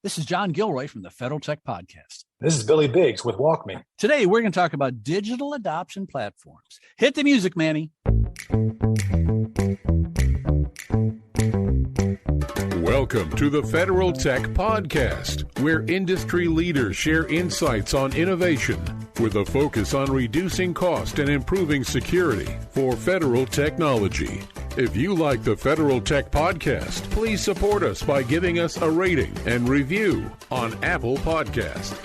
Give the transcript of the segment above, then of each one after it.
This is John Gilroy from the Federal Tech Podcast. This is Billy Biggs with WalkMe. Today, we're going to talk about digital adoption platforms. Hit the music, Manny. Welcome to the Federal Tech Podcast, where industry leaders share insights on innovation with a focus on reducing cost and improving security for federal technology. If you like the Federal Tech Podcast, please support us by giving us a rating and review on Apple Podcast.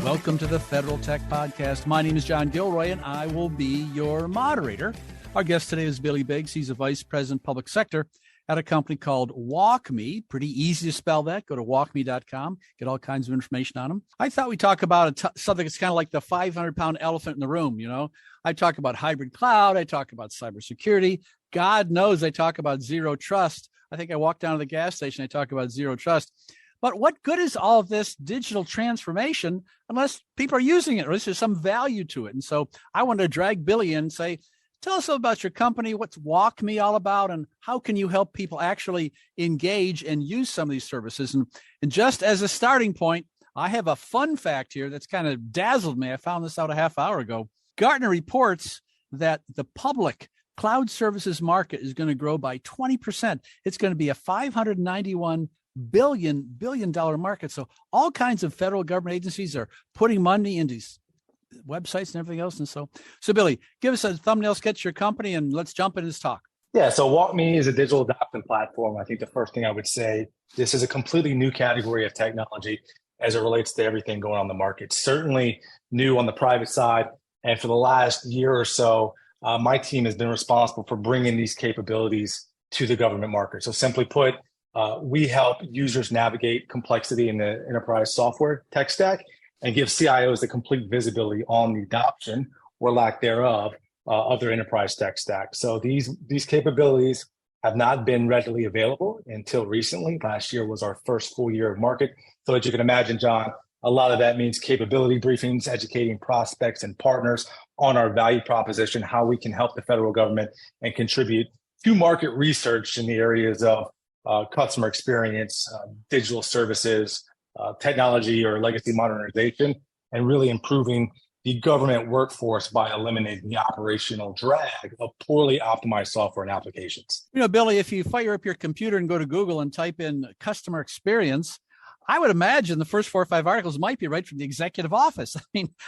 Welcome to the Federal Tech Podcast. My name is John Gilroy, and I will be your moderator. Our guest today is Billy Biggs. He's a vice president public sector at a company called WalkMe. Pretty easy to spell that. Go to walkme.com, get all kinds of information on them. I thought we'd talk about something that's kind of like the 500-pound elephant in the room. You know, I talk about hybrid cloud. I talk about cybersecurity. God knows I talk about zero trust. I think I walk down to the gas station. I talk about zero trust. But what good is all of this digital transformation unless people are using it, or there's some value to it? And so I wanted to drag Billy in and say, tell us about your company. What's WalkMe all about, and how can you help people actually engage and use some of these services? And just as a starting point, I have a fun fact here that's kind of dazzled me. I found this out a half hour ago. Gartner reports that the public cloud services market is going to grow by 20%. It's going to be a $591 billion market. So all kinds of federal government agencies are putting money into these websites and everything else. And so Billy, give us a thumbnail sketch of your company and let's jump into this talk. Yeah, so WalkMe is a digital adoption platform. I think the first thing I would say, this is a completely new category of technology as it relates to everything going on in the market. Certainly new on the private side. And for the last year or so, my team has been responsible for bringing these capabilities to the government market. So simply put, we help users navigate complexity in the enterprise software tech stack and give CIOs the complete visibility on the adoption or lack thereof of their enterprise tech stack. So these capabilities have not been readily available until recently. Last year was our first full year of market. So as you can imagine, John, a lot of that means capability briefings, educating prospects and partners on our value proposition, how we can help the federal government and contribute to market research in the areas of customer experience, digital services, technology or legacy modernization, and really improving the government workforce by eliminating the operational drag of poorly optimized software and applications. You know, Billy, if you fire up your computer and go to Google and type in customer experience, I would imagine the first 4 or 5 articles might be right from the executive office. I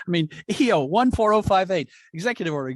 mean, EO 14058, executive order.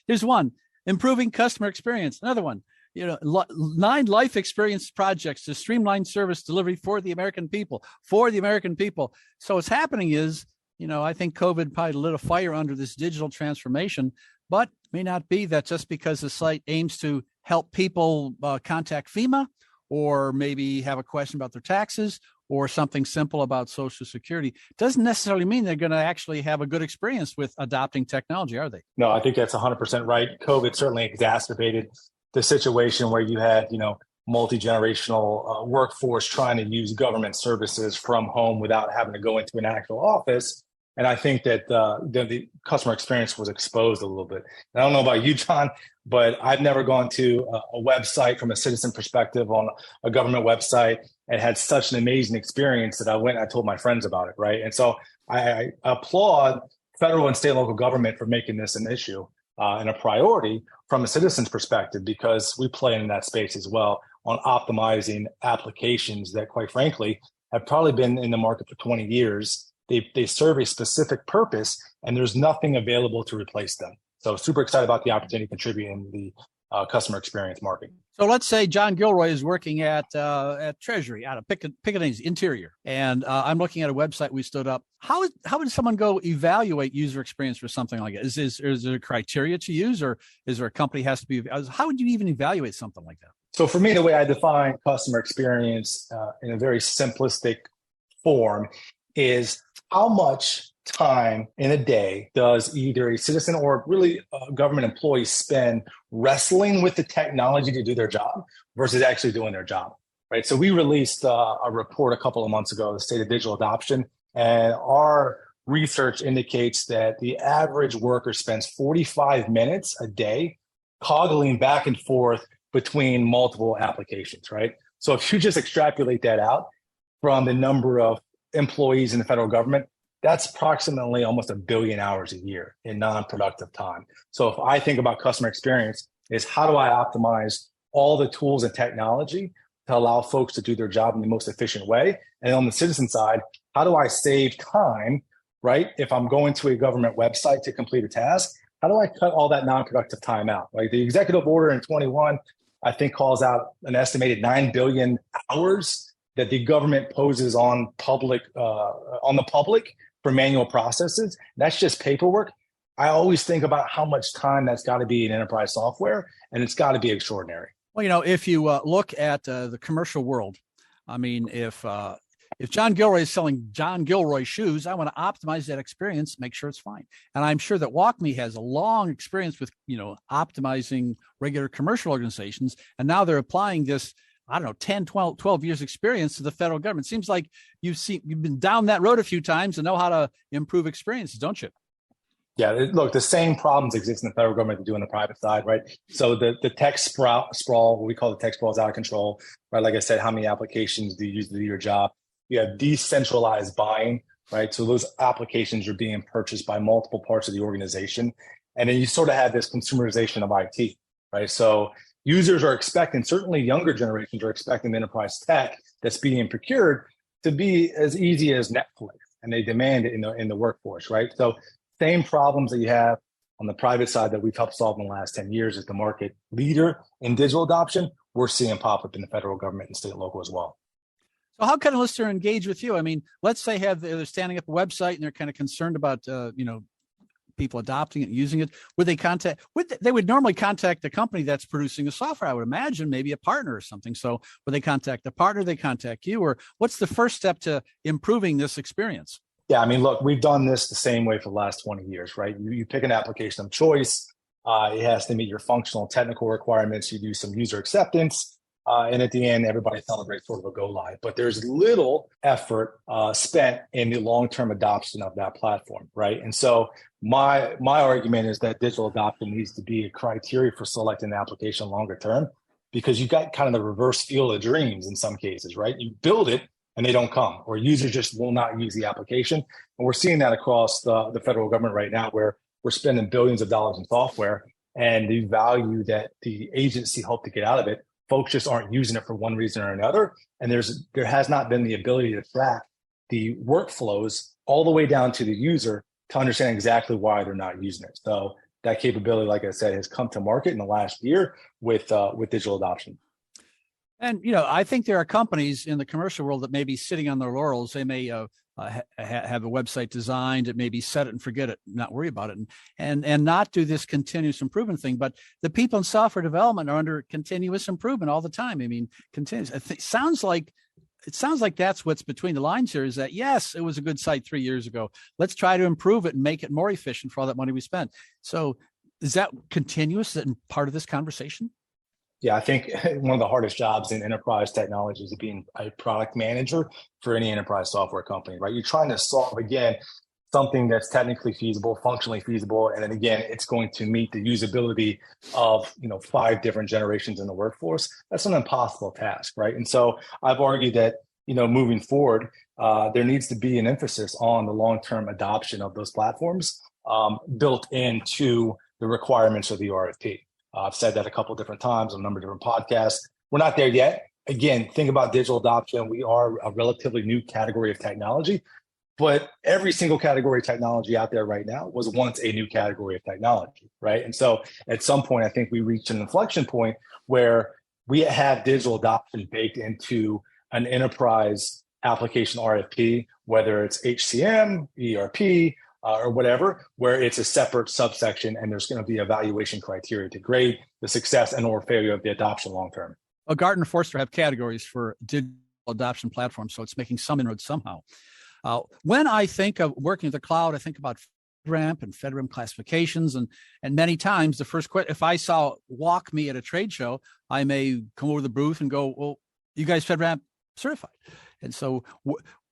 Here's one, improving customer experience. Another one, 9 life experience projects to streamline service delivery for the American people. So what's happening is, I think COVID probably lit a fire under this digital transformation, but may not be that just because the site aims to help people contact FEMA, or maybe have a question about their taxes, or something simple about Social Security, doesn't necessarily mean they're going to actually have a good experience with adopting technology, are they? No, I think that's 100% right. COVID certainly exacerbated the situation where you had, multi-generational workforce trying to use government services from home without having to go into an actual office. And I think that the customer experience was exposed a little bit. And I don't know about you, John, but I've never gone to a website from a citizen perspective on a government website and had such an amazing experience that I went and I told my friends about it, right? And so I applaud federal and state and local government for making this an issue and a priority from a citizen's perspective, because we play in that space as well on optimizing applications that, quite frankly, have probably been in the market for 20 years. They serve a specific purpose, and there's nothing available to replace them. So super excited about the opportunity to contribute in the customer experience market. So let's say John Gilroy is working at Treasury out of Pickaninny's Interior, and I'm looking at a website we stood up. How would someone go evaluate user experience for something like it? Is there a criteria to use, or is there a company has to be? How would you even evaluate something like that? So for me, the way I define customer experience in a very simplistic form is how much time in a day does either a citizen or really a government employee spend wrestling with the technology to do their job versus actually doing their job, right? So we released a report a couple of months ago, the State of Digital Adoption, and our research indicates that the average worker spends 45 minutes a day toggling back and forth between multiple applications, right? So if you just extrapolate that out from the number of employees in the federal government, that's approximately almost 1 billion hours a year in non-productive time. So if I think about customer experience, is how do I optimize all the tools and technology to allow folks to do their job in the most efficient way? And on the citizen side, how do I save time, right? If I'm going to a government website to complete a task, how do I cut all that non-productive time out? Like the executive order in 21, I think calls out an estimated 9 billion hours that the government poses on the public for manual processes. That's just paperwork. I always think about how much time that's got to be in enterprise software, and it's got to be extraordinary. Well, if you look at the commercial world, I mean, if John Gilroy is selling John Gilroy shoes, I want to optimize that experience, make sure it's fine. And I'm sure that WalkMe has a long experience with, optimizing regular commercial organizations. And now they're applying this, 10, 12 years experience to the federal government. Seems like you've been down that road a few times and know how to improve experiences, don't you? Yeah, look, the same problems exist in the federal government that do on the private side, right? So the tech sprawl, what we call the tech sprawl, is out of control, right? Like I said, how many applications do you use to do your job? You have decentralized buying, right? So those applications are being purchased by multiple parts of the organization. And then you sort of have this consumerization of IT, right? So users are expecting, certainly younger generations are expecting enterprise tech that's being procured to be as easy as Netflix, and they demand it in the workforce, right? So same problems that you have on the private side that we've helped solve in the last 10 years as the market leader in digital adoption, we're seeing pop up in the federal government and state and local as well. So how can a listener engage with you? I mean, let's say they're standing up a website and they're kind of concerned about, people adopting it and using it. They would normally contact the company that's producing the software, I would imagine, maybe a partner or something. So would they contact the partner, they contact you, or what's the first step to improving this experience? Yeah, I mean, look, we've done this the same way for the last 20 years, right? You pick an application of choice. It has to meet your functional and technical requirements. You do some user acceptance. And at the end, everybody celebrates sort of a go live. But there's little effort spent in the long-term adoption of that platform, right? And so my argument is that digital adoption needs to be a criteria for selecting an application longer term, because you got kind of the reverse field of dreams in some cases, right? You build it and they don't come, or users just will not use the application. And we're seeing that across the federal government right now, where we're spending billions of dollars in software, and the value that the agency hoped to get out of it, folks just aren't using it for one reason or another. And there has not been the ability to track the workflows all the way down to the user to understand exactly why they're not using it. So that capability, like I said, has come to market in the last year with digital adoption. And, I think there are companies in the commercial world that may be sitting on their laurels. They may have a website designed, it may be set it and forget it, not worry about it, and not do this continuous improvement thing. But the people in software development are under continuous improvement all the time. I mean, continuous. It sounds like that's what's between the lines here, is that, yes, it was a good site 3 years ago. Let's try to improve it and make it more efficient for all that money we spent. So is that continuous and part of this conversation? Yeah, I think one of the hardest jobs in enterprise technology is being a product manager for any enterprise software company, right? You're trying to solve, again, something that's technically feasible, functionally feasible, and then again, it's going to meet the usability of 5 different generations in the workforce. That's an impossible task, right? And so I've argued that moving forward, there needs to be an emphasis on the long-term adoption of those platforms built into the requirements of the RFP. I've said that a couple of different times on a number of different podcasts. We're not there yet. Again, think about digital adoption. We are a relatively new category of technology, but every single category of technology out there right now was once a new category of technology, right? And so at some point, I think we reached an inflection point where we have digital adoption baked into an enterprise application RFP, whether it's HCM, ERP, or whatever, where it's a separate subsection and there's going to be evaluation criteria to grade the success and or failure of the adoption long-term. Well, Gartner and Forrester have categories for digital adoption platforms, so it's making some inroads somehow. When I think of working with the cloud, I think about FedRAMP and FedRAMP classifications, and many times the first question, if I saw WalkMe at a trade show, I may come over the booth and go, well, you guys FedRAMP certified. And so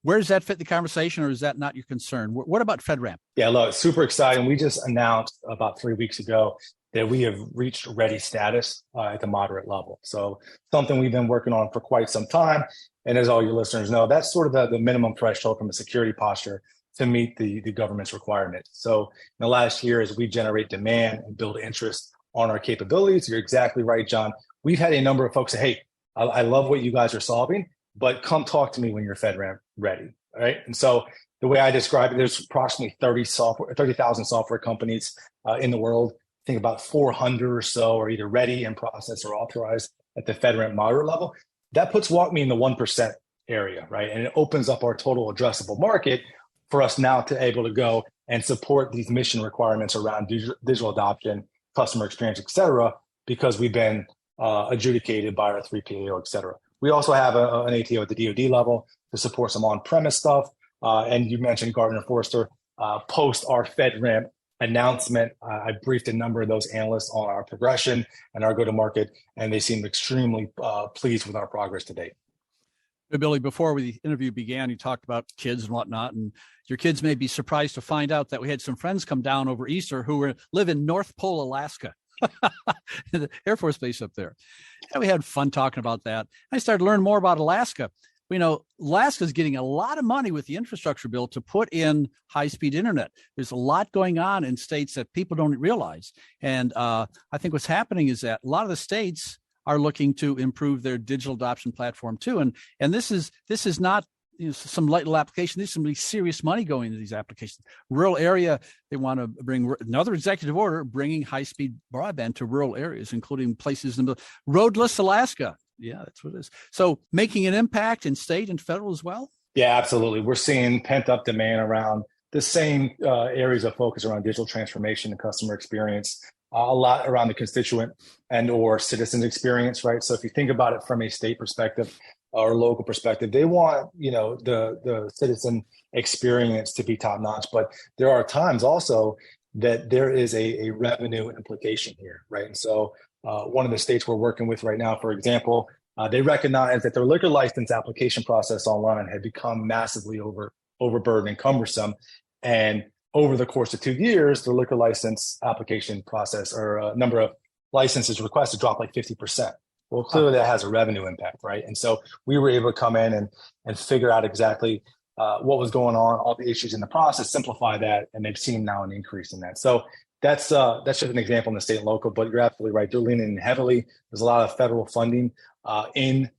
where does that fit the conversation, or is that not your concern? What about FedRAMP? Yeah, look, super exciting. We just announced about 3 weeks ago that we have reached ready status at the moderate level. So something we've been working on for quite some time. And as all your listeners know, that's sort of the minimum threshold from a security posture to meet the government's requirements. So in the last year, as we generate demand and build interest on our capabilities, you're exactly right, John. We've had a number of folks say, hey, I love what you guys are solving, but come talk to me when you're FedRAMP ready, right? And so the way I describe it, there's approximately 30,000 software companies in the world. I think about 400 or so are either ready, in process, or authorized at the FedRAMP moderate level. That puts WalkMe in the 1% area, right? And it opens up our total addressable market for us now to able to go and support these mission requirements around digital adoption, customer experience, et cetera, because we've been adjudicated by our 3PAO, et cetera. We also have an ATO at the DoD level to support some on-premise stuff. And you mentioned Gartner Forrester. Post our FedRAMP announcement, I briefed a number of those analysts on our progression and our go-to-market, and they seemed extremely pleased with our progress to date. Billy, before the interview began, you talked about kids and whatnot, and your kids may be surprised to find out that we had some friends come down over Easter who live in North Pole, Alaska, the Air Force Base up there. And we had fun talking about that. I started to learn more about Alaska. You know, Alaska's getting a lot of money with the infrastructure bill to put in high-speed internet. There's a lot going on in states that people don't realize. And I think what's happening is that a lot of the states are looking to improve their digital adoption platform too. And this is not some light little application. There's some really serious money going into these applications. Rural area, they want to bring another executive order, bringing high-speed broadband to rural areas, including places in the roadless Alaska. Yeah, that's what it is. So making an impact in state and federal as well? Yeah, absolutely. We're seeing pent-up demand around the same areas of focus around digital transformation and customer experience, a lot around the constituent and or citizen experience, right? So if you think about it from a state perspective or local perspective, they want, the citizen experience to be top-notch. But there are times also that there is a revenue implication here, right? And so one of the states we're working with right now, for example, they recognize that their liquor license application process online had become massively overburdened and cumbersome. And over the course of 2 years, the liquor license application process or number of licenses requested dropped like 50%. Well, clearly that has a revenue impact, right? And so we were able to come in and figure out exactly what was going on, all the issues in the process, simplify that, and they've seen now an increase in that. So that's just an example in the state and local, but you're absolutely right. They're leaning in heavily. There's a lot of federal funding in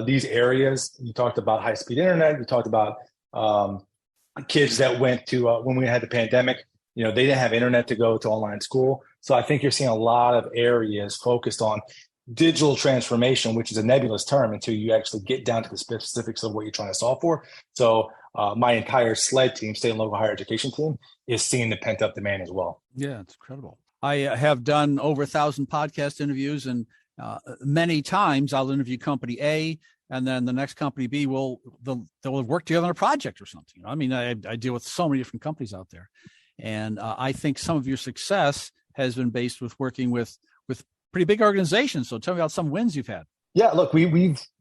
these areas. You talked about high-speed internet. You talked about kids that went to, when we had the pandemic, they didn't have internet to go to online school. So I think you're seeing a lot of areas focused on digital transformation, which is a nebulous term until you actually get down to the specifics of what you're trying to solve for. So my entire SLED team, state and local higher education team, is seeing the pent-up demand as well. Yeah, it's incredible. I have done over 1,000 podcast interviews, and many times I'll interview company A, and then the next company B they'll work together on a project or something. I mean, I deal with so many different companies out there, and I think some of your success has been based with working with pretty big organizations. So tell me about some wins you've had. Yeah, look,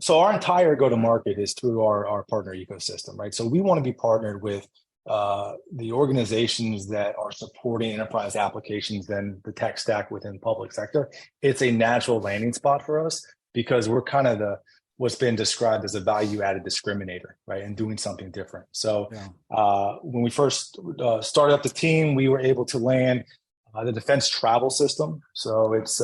so our entire go-to-market is through our partner ecosystem, right? So we want to be partnered with the organizations that are supporting enterprise applications than the tech stack within public sector. It's a natural landing spot for us because we're kind of what's been described as a value-added discriminator, right? And doing something different. So when we first started up the team, we were able to land the defense travel system. So it's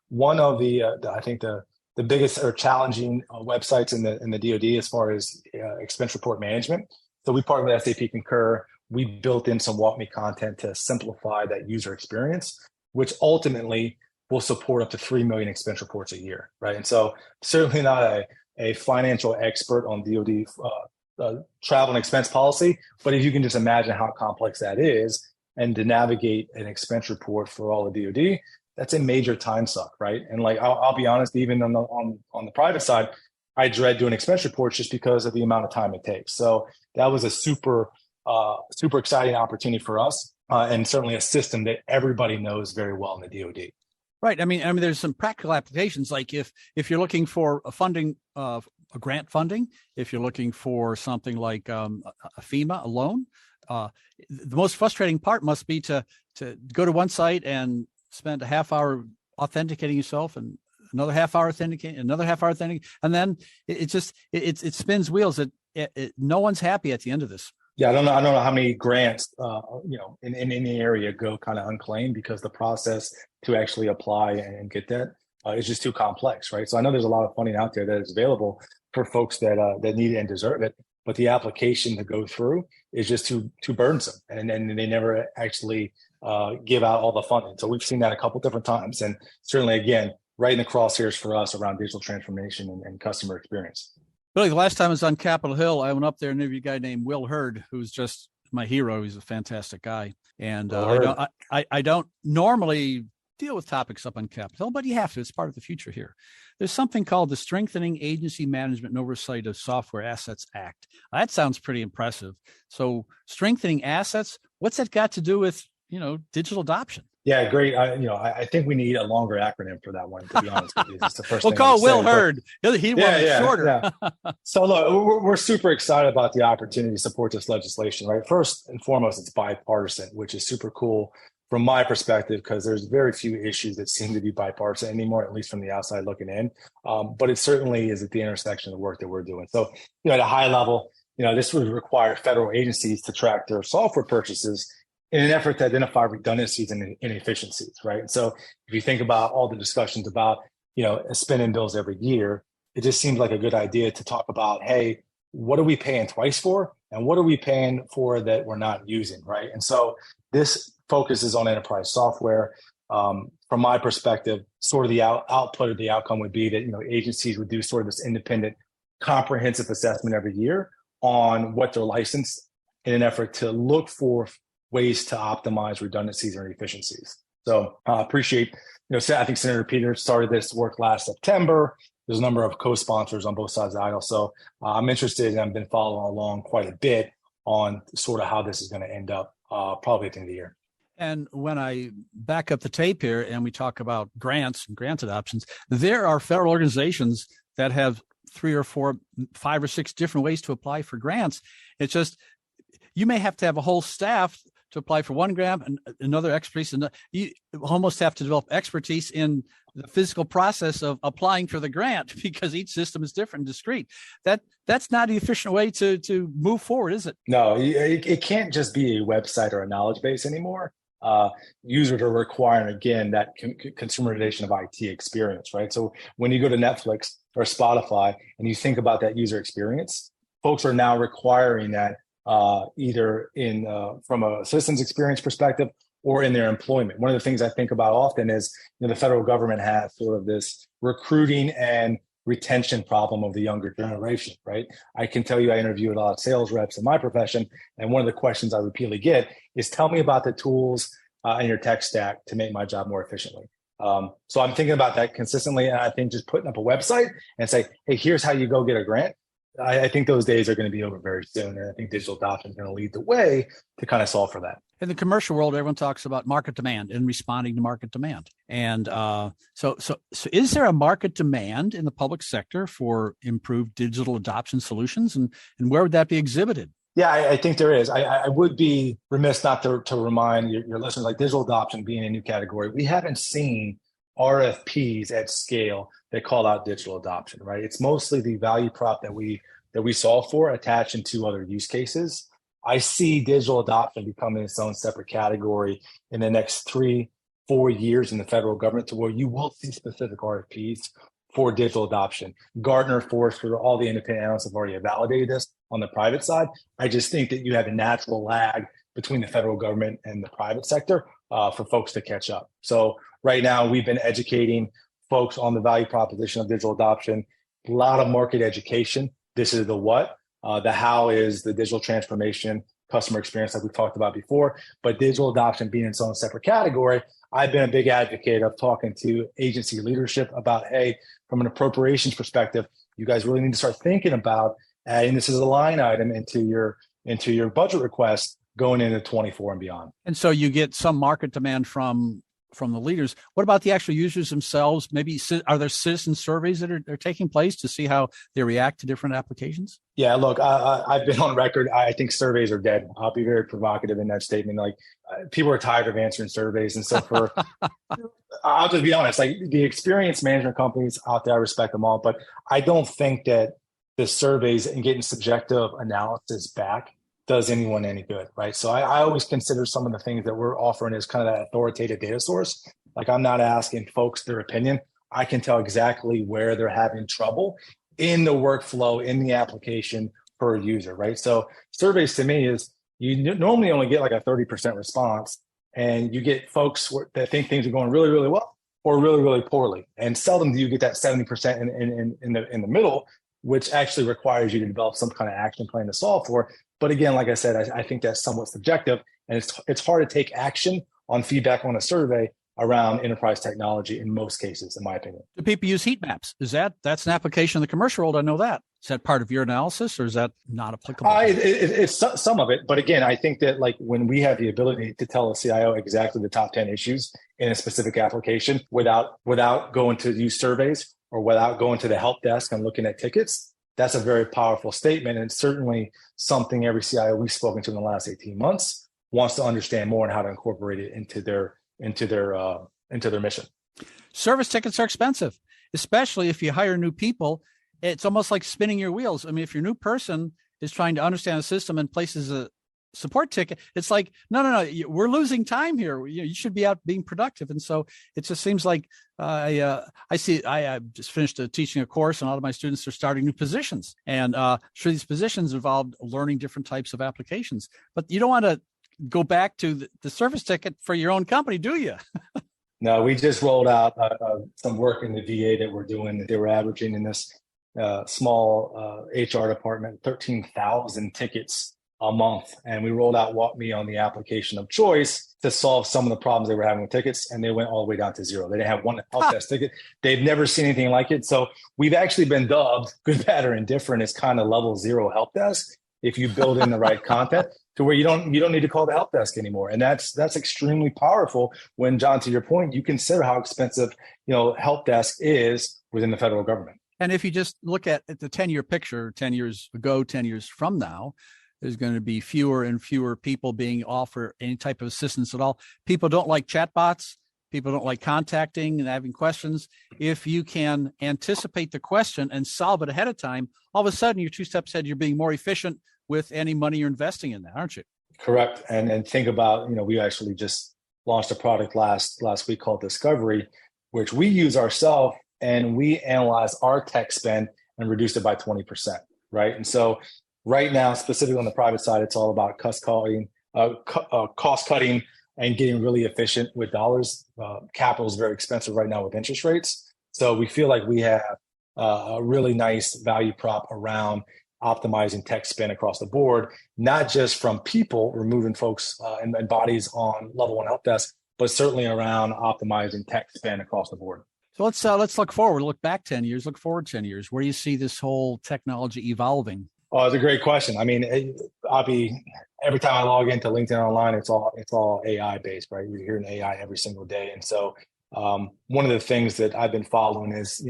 one of I think the biggest or challenging websites in the DoD as far as expense report management. So we partnered with SAP Concur. We built in some WalkMe content to simplify that user experience, which ultimately will support up to 3 million expense reports a year, right? And so certainly not a financial expert on DoD travel and expense policy, but if you can just imagine how complex that is, and to navigate an expense report for all of DoD, that's a major time suck, right? And like I'll be honest, even on the private side, I dread doing expense reports just because of the amount of time it takes. So that was a super exciting opportunity for us, and certainly a system that everybody knows very well in the DoD. Right. I mean, there's some practical applications, like if you're looking for a funding, a grant funding, if you're looking for something like a FEMA, a loan. The most frustrating part must be to go to one site and spend a half hour authenticating yourself and another half hour authenticating, another half hour authenticating, and then it spins wheels. No one's happy at the end of this. Yeah, I don't know how many grants, in any area go kind of unclaimed because the process to actually apply and get that is just too complex, right? So I know there's a lot of funding out there that is available for folks that need it and deserve it, but the application to go through is just too burdensome, and they never actually give out all the funding. So we've seen that a couple different times, and certainly again, right in the crosshairs for us around digital transformation and customer experience. Billy, the last time I was on Capitol Hill, I went up there and interviewed a guy named Will Hurd, who's just my hero. He's a fantastic guy. And I don't normally deal with topics up on Capitol Hill, but you have to. It's part of the future here. There's something called the Strengthening Agency Management and Oversight of Software Assets Act. That sounds pretty impressive. So strengthening assets, what's that got to do with, digital adoption? Yeah, great. I think we need a longer acronym for that one, to be honest with you. It's the first we'll call Will Hurd. He wanted it shorter. Yeah. So look, we're super excited about the opportunity to support this legislation, right? First and foremost, it's bipartisan, which is super cool from my perspective, because there's very few issues that seem to be bipartisan anymore, at least from the outside looking in. But it certainly is at the intersection of the work that we're doing. So, at a high level, this would require federal agencies to track their software purchases in an effort to identify redundancies and inefficiencies, right? And so if you think about all the discussions about, spending bills every year, it just seems like a good idea to talk about, hey, what are we paying twice for? And what are we paying for that we're not using, right? And so this focuses on enterprise software. From my perspective, sort of the output or the outcome would be that, agencies would do sort of this independent, comprehensive assessment every year on what they're licensed in an effort to look for ways to optimize redundancies and efficiencies. So I appreciate, I think Senator Peters started this work last September. There's a number of co-sponsors on both sides of the aisle. So I'm interested, and I've been following along quite a bit on sort of how this is going to end up probably at the end of the year. And when I back up the tape here and we talk about grants and grant adoptions, there are federal organizations that have 3 or 4, 5 or 6 different ways to apply for grants. It's just, you may have to have a whole staff to apply for one grant and another expertise. And you almost have to develop expertise in the physical process of applying for the grant because each system is different and discrete. That's not an efficient way to move forward, is it? No, it can't just be a website or a knowledge base anymore. Users are requiring, again, that consumerization of IT experience, right? So when you go to Netflix or Spotify and you think about that user experience, folks are now requiring that either in from a citizen's experience perspective or in their employment. One of the things I think about often is the federal government has sort of this recruiting and retention problem of the younger generation, right? I can tell you I interviewed a lot of sales reps in my profession, and one of the questions I repeatedly get is, tell me about the tools in your tech stack to make my job more efficiently. So I'm thinking about that consistently, and I think just putting up a website and say, hey, here's how you go get a grant, I think those days are going to be over very soon. And I think digital adoption is going to lead the way to kind of solve for that. In the commercial world, everyone talks about market demand and responding to market demand. And so is there a market demand in the public sector for improved digital adoption solutions? And where would that be exhibited? Yeah, I think there is. I would be remiss not to remind your listeners, like digital adoption being a new category. We haven't seen RFPs at scale that call out digital adoption, right? It's mostly the value prop that we solve for attached into other use cases. I see digital adoption becoming its own separate category in the next 3-4 years in the federal government, to where you will see specific RFPs for digital adoption. Gartner, Forrester, all the independent analysts have already validated this on the private side. I just think that you have a natural lag between the federal government and the private sector for folks to catch up. So right now, we've been educating folks on the value proposition of digital adoption, a lot of market education. This is the what. The how is the digital transformation, customer experience like we've talked about before, but digital adoption being its own separate category. I've been a big advocate of talking to agency leadership about, hey, from an appropriations perspective, you guys really need to start thinking about adding this as a line item into your budget request going into 24 and beyond. And so you get some market demand from from the leaders. What about the actual users themselves? Maybe are there citizen surveys that are taking place to see how they react to different applications? Yeah, look, I've been on record. I think surveys are dead. I'll be very provocative in that statement. Like, people are tired of answering surveys. And so I'll just be honest, like the experienced management companies out there, I respect them all, but I don't think that the surveys and getting subjective analysis back does anyone any good, right? So I always consider some of the things that we're offering as kind of that authoritative data source. Like, I'm not asking folks their opinion. I can tell exactly where they're having trouble in the workflow, in the application per user, right? So surveys to me is you normally only get like a 30% response, and you get folks that think things are going really, really well or really, really poorly. And seldom do you get that 70% in the middle, which actually requires you to develop some kind of action plan to solve for. But again, like I said, I think that's somewhat subjective, and it's hard to take action on feedback on a survey around enterprise technology in most cases, in my opinion. Do people use heat maps? That's an application in the commercial world? I know that. Is that part of your analysis, or is that not applicable? It's some of it. But again, I think that like when we have the ability to tell a CIO exactly the top 10 issues in a specific application without going to use surveys or without going to the help desk and looking at tickets, that's a very powerful statement. And it's certainly something every CIO we've spoken to in the last 18 months wants to understand more and how to incorporate it into their mission. Service tickets are expensive, especially if you hire new people. It's almost like spinning your wheels. I mean, if your new person is trying to understand the system and places a support ticket, it's like, no, we're losing time here. You should be out being productive. And so it just seems like I just finished teaching a course, and a lot of my students are starting new positions. And sure, these positions involved learning different types of applications. But you don't want to go back to the service ticket for your own company, do you? No, we just rolled out some work in the VA that we're doing. They were averaging in this small HR department 13,000 tickets a month. And we rolled out Walk Me on the application of choice to solve some of the problems they were having with tickets. And they went all the way down to zero. They didn't have one help desk ticket. They've never seen anything like it. So we've actually been dubbed, good, bad, or indifferent, as kind of level 0 help desk if you build in the right content to where you don't need to call the help desk anymore. And that's extremely powerful when, John, to your point, you consider how expensive, help desk is within the federal government. And if you just look at the 10-year picture, 10 years ago, 10 years from now, there's going to be fewer and fewer people being offered any type of assistance at all. People don't like chatbots. People don't like contacting and having questions. If you can anticipate the question and solve it ahead of time, all of a sudden you're 2 steps ahead. You're being more efficient with any money you're investing in that, aren't you? Correct. And think about, we actually just launched a product last week called Discovery, which we use ourselves, and we analyze our tech spend and reduce it by 20%, right? And so right now, specifically on the private side, it's all about cost cutting and getting really efficient with dollars. Capital is very expensive right now with interest rates. So we feel like we have a really nice value prop around optimizing tech spend across the board, not just from people, removing folks and bodies on level 1 help desk, but certainly around optimizing tech spend across the board. So let's look forward, look back 10 years, look forward 10 years. Where do you see this whole technology evolving? Oh, it's a great question. I mean, every time I log into LinkedIn online, it's all AI based, right? You're hearing AI every single day. And so one of the things that I've been following is,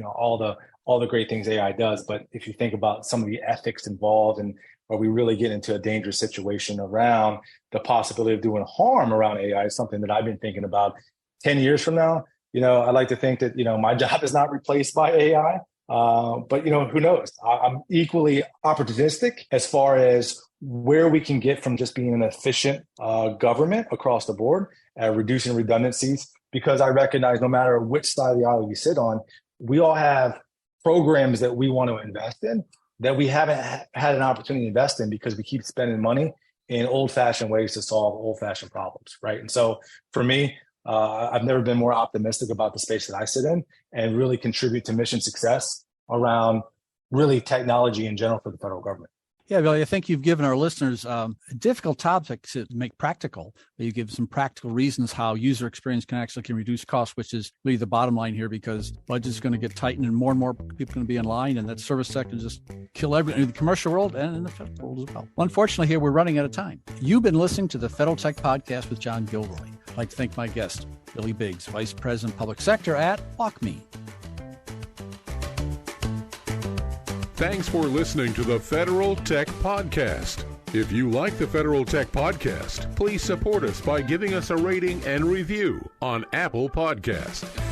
all the great things AI does. But if you think about some of the ethics involved, and where we really get into a dangerous situation around the possibility of doing harm around AI, is something that I've been thinking about 10 years from now. I'd like to think that, my job is not replaced by AI. But who knows? I'm equally opportunistic as far as where we can get from just being an efficient government across the board, reducing redundancies, because I recognize no matter which side of the aisle you sit on, we all have programs that we want to invest in that we haven't had an opportunity to invest in because we keep spending money in old-fashioned ways to solve old-fashioned problems, right? And so for me, I've never been more optimistic about the space that I sit in and really contribute to mission success around really technology in general for the federal government. Yeah, Billy, I think you've given our listeners a difficult topic to make practical. You give some practical reasons how user experience can reduce costs, which is really the bottom line here, because budgets are going to get tightened and more people are going to be in line, and that service sector just kill everything in the commercial world and in the federal world as well. Unfortunately, here we're running out of time. You've been listening to the Federal Tech Podcast with John Gilroy. I'd like to thank my guest, Billy Biggs, Vice President Public Sector at WalkMe. Thanks for listening to the Federal Tech Podcast. If you like the Federal Tech Podcast, please support us by giving us a rating and review on Apple Podcasts.